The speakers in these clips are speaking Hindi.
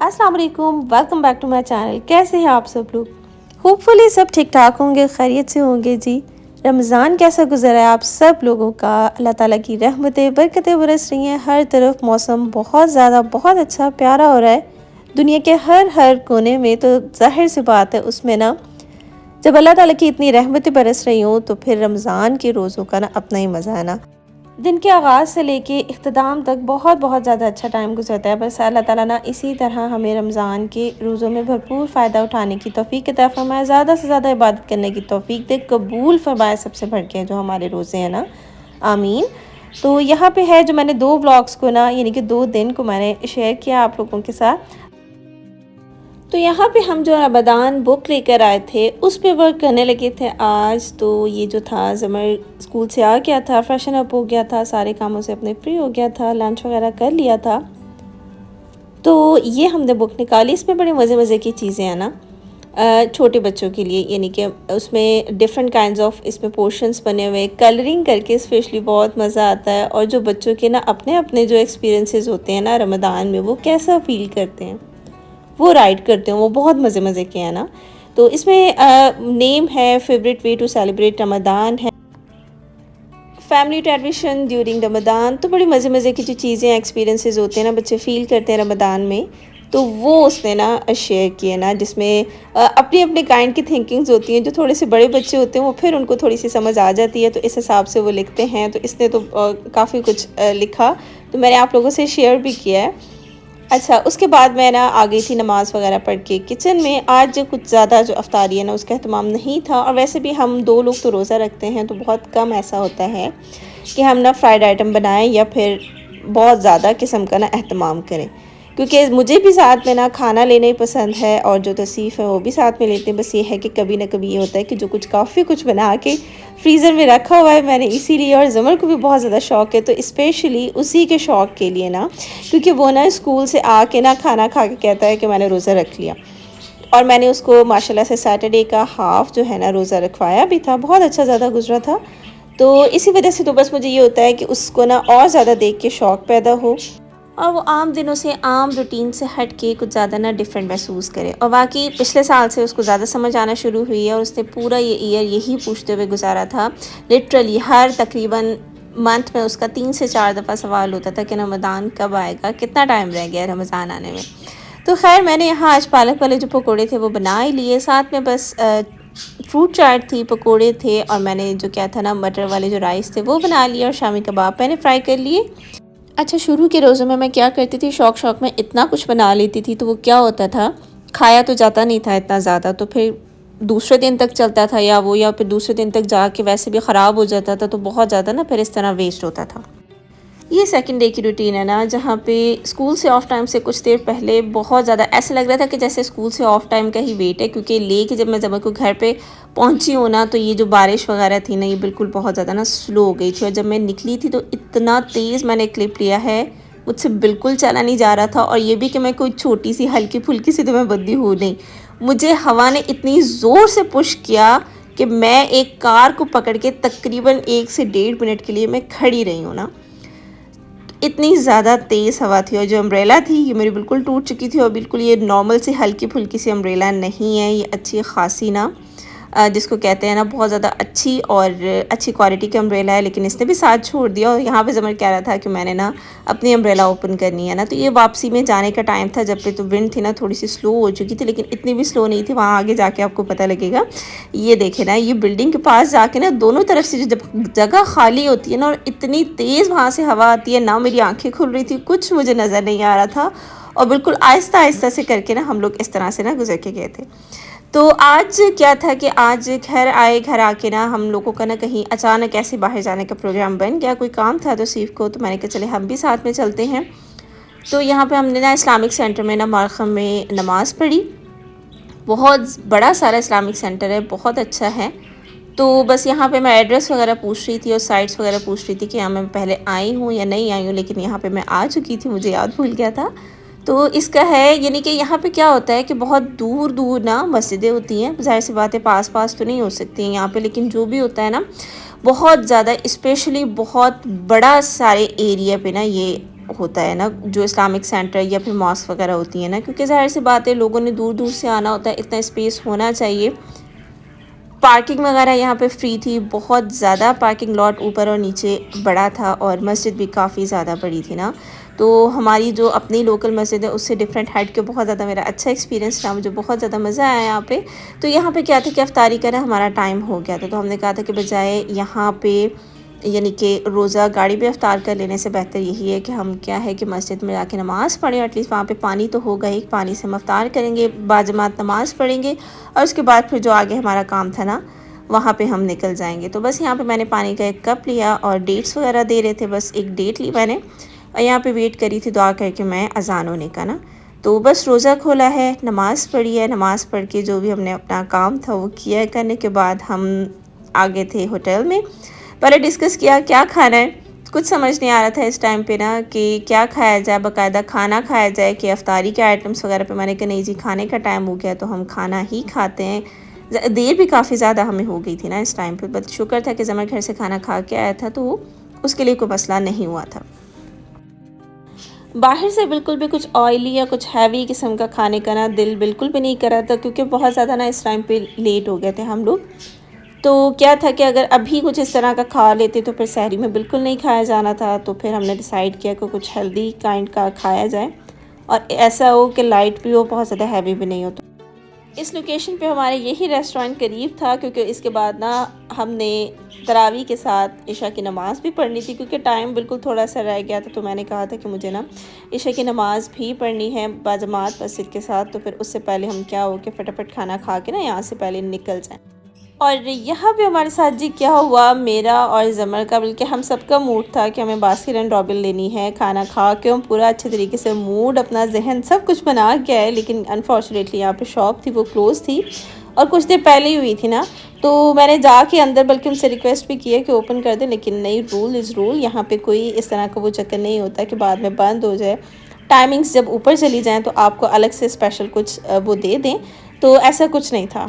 अस्सलाम वालेकुम, welcome back to my channel. कैसे हैं आप सब लोग? होपफुली सब ठीक ठाक होंगे, खैरियत से होंगे जी। रमज़ान कैसा गुज़रा है आप सब लोगों का? अल्लाह ताला की रहमतें बरकतें बरस रही हैं हर तरफ। मौसम बहुत ज़्यादा बहुत अच्छा प्यारा हो रहा है दुनिया के हर हर कोने में। तो ज़ाहिर सी बात है उसमें ना, जब अल्लाह ताला की इतनी रहमतें बरस रही हों तो फिर रमज़ान के रोज़ों का ना अपना ही मज़ा है ना। दिन के आगाज़ से लेके इख्तिताम तक बहुत बहुत ज़्यादा अच्छा टाइम गुज़रता है। बस अल्लाह ताला ना इसी तरह हमें रमज़ान के रोज़ों में भरपूर फ़ायदा उठाने की तौफ़ीक अता फ़रमाए, ज़्यादा से ज़्यादा इबादत करने की तौफ़ीक दे, कबूल फ़रमाए सबसे बढ़ के जो हमारे रोज़े हैं ना, आमीन। तो यहाँ पे है जो मैंने 2 व्लॉग्स को ना, यानी कि 2 दिन को मैंने शेयर किया आप लोगों के साथ। तो यहाँ पे हम जो रमदान बुक लेकर आए थे उस पे वर्क करने लगे थे आज। तो ये जो था, ज़मर स्कूल से आ गया था, फ्रेशन अप हो गया था, सारे कामों से अपने फ्री हो गया था, लंच वगैरह कर लिया था। तो ये हमने बुक निकाली। इसमें बड़े मज़े मज़े की चीज़ें हैं ना, छोटे बच्चों के लिए, यानी कि उसमें डिफरेंट काइंड्स ऑफ इसमें पोर्शंस बने हुए, कलरिंग करके स्पेशली बहुत मज़ा आता है। और जो बच्चों के ना अपने अपने जो एक्सपीरियंसेस होते हैं ना रमदान में, वो कैसा फ़ील करते हैं, वो राइड करते हैं, वो बहुत मज़े मज़े के हैं ना। तो इसमें नेम है favourite way to celebrate Ramadan है, फैमिली ट्रेडिशन ड्यूरिंग रमदान। तो बड़ी मज़े मज़े की जो चीज़ें एक्सपीरियंसेस होते हैं ना, बच्चे फ़ील करते हैं रमदान में, तो वो उसने ना शेयर किए ना, जिसमें अपनी अपनी काइंड की थिंकिंग्स होती हैं। जो थोड़े से बड़े बच्चे होते हैं वो फिर उनको थोड़ी सी समझ आ जाती है, तो इस हिसाब से वो लिखते हैं। तो इसने तो काफ़ी कुछ लिखा, तो मैंने आप लोगों से शेयर भी किया है। अच्छा, उसके बाद मैं ना आ गई थी नमाज़ वगैरह पढ़ के किचन में। आज कुछ ज़्यादा जो अफ्तारी है ना उसका अहतमाम नहीं था, और वैसे भी हम 2 लोग तो रोज़ा रखते हैं, तो बहुत कम ऐसा होता है कि हम ना फ्राइड आइटम बनाएं या फिर बहुत ज़्यादा किस्म का ना अहतमाम करें। क्योंकि मुझे भी साथ में ना खाना लेना ही पसंद है, और जो तसीफ़ है वो भी साथ में लेते हैं। बस ये है कि कभी ना कभी ये होता है कि जो कुछ काफ़ी कुछ बना के फ्रीज़र में रखा हुआ है मैंने, इसीलिए। और ज़मर को भी बहुत ज़्यादा शौक़ है, तो स्पेशली उसी के शौक़ के लिए ना, क्योंकि वो ना स्कूल से आके ना खाना खा के कहता है कि मैंने रोज़ा रख लिया। और मैंने उसको माशाल्लाह से सैटरडे का हाफ़ जो है ना रोज़ा रखवाया भी था, बहुत अच्छा ज़्यादा गुज़रा था। तो इसी वजह से तो बस मुझे ये होता है कि उसको ना और ज़्यादा देख के शौक़ पैदा हो, और वो आम दिनों से, आम रूटीन से हट के कुछ ज़्यादा ना डिफरेंट महसूस करे। और बाकी पिछले साल से उसको ज़्यादा समझ आना शुरू हुई है, और उसने पूरा ये ईयर यही पूछते हुए गुजारा था। लिटरली हर तकरीबन मंथ में उसका 3 से 4 दफ़ा सवाल होता था कि रमज़ान कब आएगा, कितना टाइम रह गया रमज़ान आने में। तो खैर मैंने यहाँ आज पालक वाले जो पकोड़े थे वो बना ही लिए, साथ में बस फ्रूट चाट थी, पकोड़े थे, और मैंने जो क्या था ना, मटर वाले जो राइस थे वो बना लिए, और शामी कबाब मैंने फ्राई कर लिए। अच्छा, शुरू के रोज़ों में मैं क्या करती थी, शौक़ में इतना कुछ बना लेती थी, तो वो क्या होता था, खाया तो जाता नहीं था इतना ज़्यादा, तो फिर दूसरे दिन तक चलता था, या फिर दूसरे दिन तक जाके वैसे भी ख़राब हो जाता था, तो बहुत ज़्यादा ना फिर इस तरह वेस्ट होता था। ये सेकंड डे की रूटीन है ना, जहाँ पे स्कूल से ऑफ टाइम से कुछ देर पहले बहुत ज़्यादा ऐसा लग रहा था कि जैसे स्कूल से ऑफ टाइम का ही वेट है, क्योंकि लेके जब मैं ज़मर को घर पे पहुँची हूँ ना, तो ये जो बारिश वगैरह थी ना, ये बिल्कुल बहुत ज़्यादा ना स्लो हो गई थी। और जब मैं निकली थी तो इतना तेज़ मैंने क्लिप लिया है, मुझसे बिल्कुल चला नहीं जा रहा था। और ये भी कि मैं कोई छोटी सी हल्की फुल्की सी तो मैं बद्दी हूँ नहीं, मुझे हवा ने इतनी ज़ोर से पुश किया कि मैं एक कार को पकड़ के तकरीबन 1 से 1.5 मिनट के लिए मैं खड़ी रही हूँ ना। इतनी ज़्यादा तेज़ हवा थी, और जो अम्ब्रेला थी ये मेरी बिल्कुल टूट चुकी थी, और बिल्कुल ये नॉर्मल सी हल्की फुल्की सी अम्ब्रेला नहीं है, ये अच्छी खासी ना जिसको कहते हैं ना बहुत ज़्यादा अच्छी और अच्छी क्वालिटी की अम्ब्रेला है। लेकिन इसने भी साथ छोड़ दिया, और यहाँ पे ज़मर कह रहा था कि मैंने ना अपनी अम्ब्रेला ओपन करनी है ना। तो ये वापसी में जाने का टाइम था, जब पे तो विंड थी ना थोड़ी सी स्लो हो चुकी थी, लेकिन इतनी भी स्लो नहीं थी, वहाँ आगे जाके आपको पता लगेगा। ये देखे ना, ये बिल्डिंग के पास जाके ना दोनों तरफ से जब जगह खाली होती है ना, और इतनी तेज़ वहाँ से हवा आती है ना, मेरी आँखें खुल रही थी, कुछ मुझे नज़र नहीं आ रहा था, और बिल्कुल आहिस्ता आहिस्ता से करके ना हम लोग इस तरह से ना गुजर के गए थे। तो आज क्या था कि आज घर आए, घर आके ना हम लोगों का ना कहीं अचानक ऐसे बाहर जाने का प्रोग्राम बन गया, कोई काम था तो सीफ को, तो मैंने कहा चले हम भी साथ में चलते हैं। तो यहाँ पे हमने ना इस्लामिक सेंटर में ना मारखम में नमाज़ पढ़ी। बहुत बड़ा सारा इस्लामिक सेंटर है, बहुत अच्छा है। तो बस यहाँ पे मैं एड्रेस वगैरह पूछ रही थी और साइट्स वगैरह पूछ रही थी कि यहाँ मैं पहले आई हूँ या नहीं आई हूँ, लेकिन यहाँ पे मैं आ चुकी थी, मुझे याद भूल गया था। तो इसका है, यानी कि यहाँ पे क्या होता है कि बहुत दूर दूर ना मस्जिदें होती हैं, ज़ाहिर सी बात है पास पास तो नहीं हो सकती हैं यहाँ पे, लेकिन जो भी होता है ना बहुत ज़्यादा, स्पेशली बहुत बड़ा सारे एरिया पे ना ये होता है ना, जो इस्लामिक सेंटर या फिर मॉस्क वगैरह होती है ना, क्योंकि ज़ाहिर सी बात है लोगों ने दूर दूर से आना होता है, इतना स्पेस होना चाहिए। पार्किंग वगैरह यहाँ पे फ्री थी, बहुत ज़्यादा पार्किंग लॉट ऊपर और नीचे बड़ा था, और मस्जिद भी काफ़ी ज़्यादा बड़ी थी ना। तो हमारी जो अपनी लोकल मस्जिद है उससे डिफरेंट हट के बहुत ज़्यादा मेरा अच्छा एक्सपीरियंस रहा, मुझे बहुत ज़्यादा मज़ा आया यहाँ पे। तो यहाँ पे क्या था कि अफ्तारी का ना हमारा टाइम हो गया था, तो हमने कहा था कि बजाय यहाँ पे यानी कि रोज़ा गाड़ी पे अफ्तार कर लेने से बेहतर यही है कि हम क्या है कि मस्जिद में जाके नमाज़ पढ़ें। एटलीस्ट वहाँ पे पानी तो होगा ही, पानी से हम अफ्तार करेंगे, बाजमात नमाज़ पढ़ेंगे, और उसके बाद फिर जो आगे हमारा काम था ना वहाँ पे हम निकल जाएंगे। तो बस यहाँ पे मैंने पानी का एक कप लिया, और डेट्स वगैरह दे रहे थे, बस एक डेट ली मैंने, और यहाँ पे वेट करी थी दुआ करके मैं अजान होने का ना। तो बस रोज़ा खोला है, नमाज़ पढ़ी है, नमाज़ पढ़ के जो भी हमने अपना काम था वो किया, करने के बाद हम आगे थे होटल में। पहले डिस्कस किया क्या खाना है, कुछ समझ नहीं आ रहा था इस टाइम पे ना कि क्या खाया जाए, बाकायदा खाना खाया जाए कि अफ्तारी के आइटम्स वगैरह पे। मैंने कहा नहीं जी, खाने का टाइम हो गया तो हम खाना ही खाते हैं। देर भी काफ़ी ज़्यादा हमें हो गई थी ना इस टाइम पे, बट शुक्र था कि जमर घर से खाना खा के आया था, तो उसके लिए कोई मसला नहीं हुआ था। बाहर से बिल्कुल भी कुछ ऑयली या कुछ हैवी किस्म का खाने का ना दिल बिल्कुल भी नहीं कर रहा था, क्योंकि बहुत ज़्यादा ना इस टाइम पे लेट हो गए थे हम लोग। तो क्या था कि अगर अभी कुछ इस तरह का खा लेते तो फिर सहरी में बिल्कुल नहीं खाया जाना था। तो फिर हमने डिसाइड किया कि कुछ हेल्दी काइंड का खाया जाए, और ऐसा हो कि लाइट भी हो, बहुत ज़्यादा हैवी भी नहीं हो। तो इस लोकेशन पे हमारे यही रेस्टोरेंट करीब था, क्योंकि इसके बाद ना हमने तरावी के साथ इशा की नमाज़ भी पढ़नी थी, क्योंकि टाइम बिल्कुल थोड़ा सा रह गया था। तो मैंने कहा था कि मुझे ना इशा की नमाज़ भी पढ़नी है बाजमात मस्जिद के साथ, तो फिर उससे पहले हम क्या हो कि फटाफट खाना खा के ना यहाँ से पहले निकल जाएँ। और यहाँ पे हमारे साथ जी क्या हुआ, मेरा और ज़मर का, बल्कि हम सबका मूड था कि हमें बास्किन एंड रॉबिन लेनी है। खाना खा के हम पूरा अच्छे तरीके से मूड अपना जहन सब कुछ बना के आए, लेकिन अनफॉर्चुनेटली यहाँ पे शॉप थी वो क्लोज़ थी, और कुछ देर पहले ही हुई थी ना। तो मैंने जाके अंदर बल्कि उनसे रिक्वेस्ट भी किया कि ओपन कर दें, लेकिन नहीं, रूल इज़ रूल, यहाँ पे कोई इस तरह का वो चक्कर नहीं होता कि बाद में बंद हो जाए। टाइमिंग्स जब ऊपर चली जाएँ तो आपको अलग से स्पेशल कुछ वो दे दें, तो ऐसा कुछ नहीं था।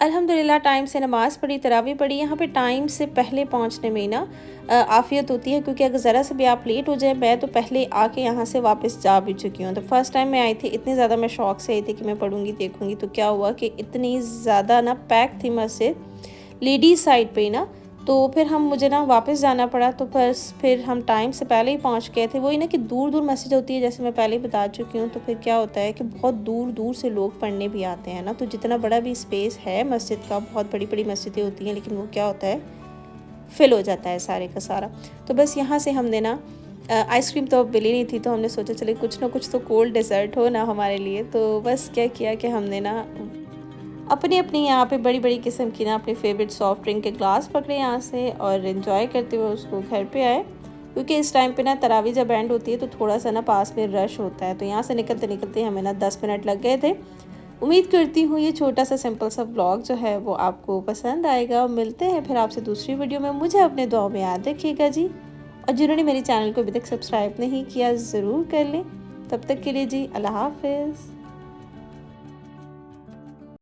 अल्हम्दुलिल्लाह टाइम से नमाज़ पढ़ी, तरावी पढ़ी। यहाँ पे टाइम से पहले पहुँचने में ना आफ़ियत होती है, क्योंकि अगर ज़रा से भी आप लेट हो जाए, मैं तो पहले आके यहाँ से वापस जा भी चुकी हूँ। तो फर्स्ट टाइम मैं आई थी, इतनी ज़्यादा मैं शौक से आई थी कि मैं पढ़ूँगी देखूँगी, तो क्या हुआ कि इतनी ज़्यादा ना पैक थी मस्जिद लेडीज़ साइड पे ही ना। तो फिर मुझे ना वापस जाना पड़ा। तो बस फिर हम टाइम से पहले ही पहुंच गए थे। वही ना कि दूर दूर मस्जिद होती है, जैसे मैं पहले ही बता चुकी हूँ। तो फिर क्या होता है कि बहुत दूर दूर से लोग पढ़ने भी आते हैं ना। तो जितना बड़ा भी स्पेस है मस्जिद का, बहुत बड़ी बड़ी मस्जिदें होती हैं, लेकिन वो क्या होता है, फिल हो जाता है सारे का सारा। तो बस यहाँ से हमने ना आइसक्रीम तो अब मिली नहीं थी, तो हमने सोचा चले कुछ ना कुछ तो कोल्ड डेजर्ट हो ना हमारे लिए। तो बस क्या किया कि हमने ना अपनी अपनी यहाँ पे बड़ी बड़ी किस्म की ना अपनी फेवरेट सॉफ्ट ड्रिंक के ग्लास पकड़े यहाँ से, और इन्जॉय करते हुए उसको घर पे आए। क्योंकि इस टाइम पे ना तरावी जब एंड होती है तो थोड़ा सा ना पास में रश होता है। तो यहाँ से निकलते निकलते हमें ना 10 मिनट लग गए थे। उम्मीद करती हूँ ये छोटा सा सिंपल सा ब्लॉग जो है वो आपको पसंद आएगा। मिलते हैं फिर आपसे दूसरी वीडियो में। मुझे अपने दुआ में याद रखिएगा जी, और जिन्होंने मेरे चैनल को अभी तक सब्सक्राइब नहीं किया ज़रूर कर लें। तब तक के लिए जी अल्लाह हाफ़िज़।